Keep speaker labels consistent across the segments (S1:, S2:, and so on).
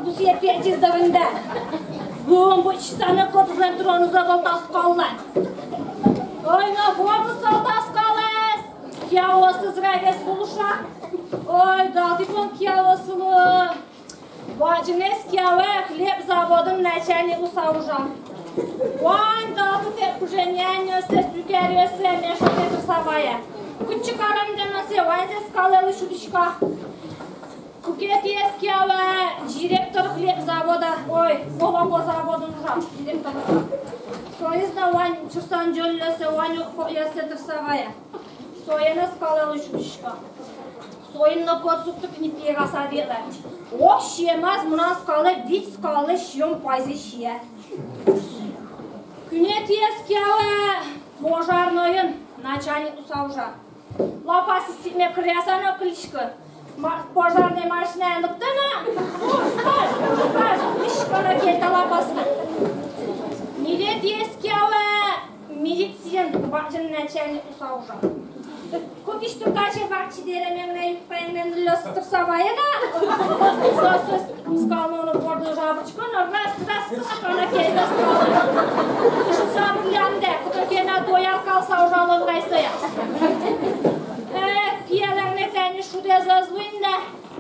S1: bu sepet izlerinde. Bu iştahını koduzdan duranıza da taskallar. Oyna bu arada taskallar. Kıyavasız rayves buluşa. Oy dadipon kıyavasını. Bacınız kıyava hlyeb zavodun начальник usavuşan. Вань, да, тут я уже нянёся, сюкерёся, мешать это самое. Küçük aramda Вань здесь сказала шуточка. Кукет есть киява, директор хлеб завода, ой, молоко завода нужен, директор. Союзда Вань чурсан жоллёся, Вань я это самое. Сояна сказала шуточка. Soyunla kodsuktuk nipiega sadiyla. O şiyemez muna skalı, dik skalı şiyom payzı şiye. Күнет ескева пожарныйын начальник усаужа. Лапасы симе крясана кличка. Пожарная машина андыктана. Каш, кличкана келді лапасына. Нилет ескева медицин бачын начальник усаужа. Купишті каче бақчы деременgne юқпаймен үлесі тұрса байына. Сосыз скалыны борды жабычкын, раз тұскана келді скалыны. Күші сабырлянды, күтіркені доял қалса ұжалын қайсыя. Пияларны тәні шуде зазуында.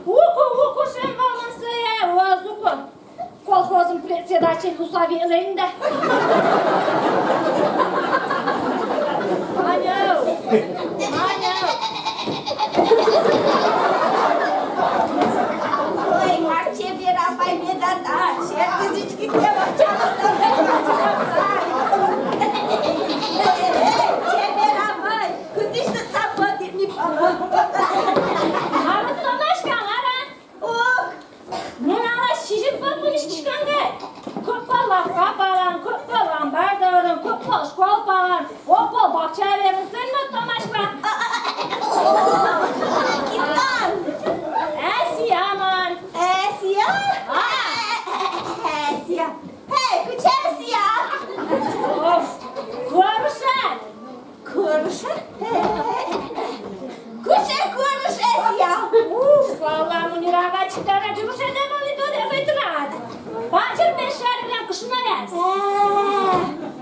S1: Уку шен қалғансыя, уазуку. Колхозын председатель усавелейінде.
S2: Ой, Марче Верапай бедата, шертизички треба Верапай, кудишты цапоты не пала.
S1: Арыт тонашкан, ара?
S2: Ох!
S1: Мен ала шижіп бапын ішкішканды. Көп балақ қапалан, көп балан бардырын, көп бал школ балан, көп бал бақча верін, сен ме тонашкан?
S2: Китан!
S1: Әсия, ман.
S2: Әсия? Әсия! Хей, күч Әсия!
S1: Оф, көрішен.
S2: Көріші? Күче көріш Әсия!
S1: Уф, валла мұнираға чықтара жүріш әдем олиды деп айтырады. Бачыр мен шәрілен қышына әз.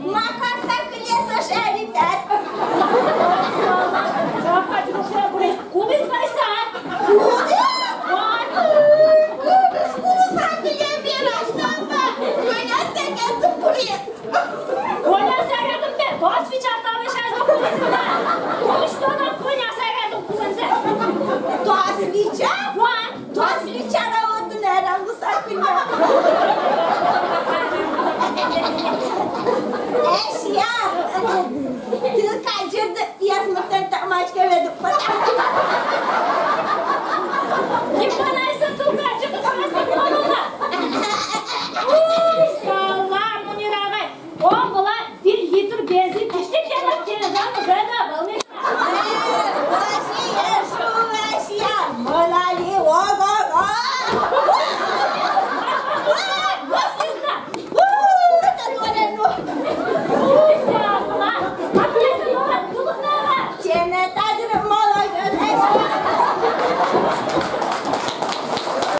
S2: Макарса күлесіш әріпәр.
S1: Жаққа жүріше бұрес кулыз байса.
S2: Куды? Күріш кулыса күлемер аштанба. Көне сәкетіп бұрет.
S1: Коня сәгәдім бе, тос вичарталы шәзі кулызында. Колыштодан коня сәгәдім кулынзы.
S2: Тос вичар? Тос вичара отын әраңғыса күлі. Әшия, ты қажырды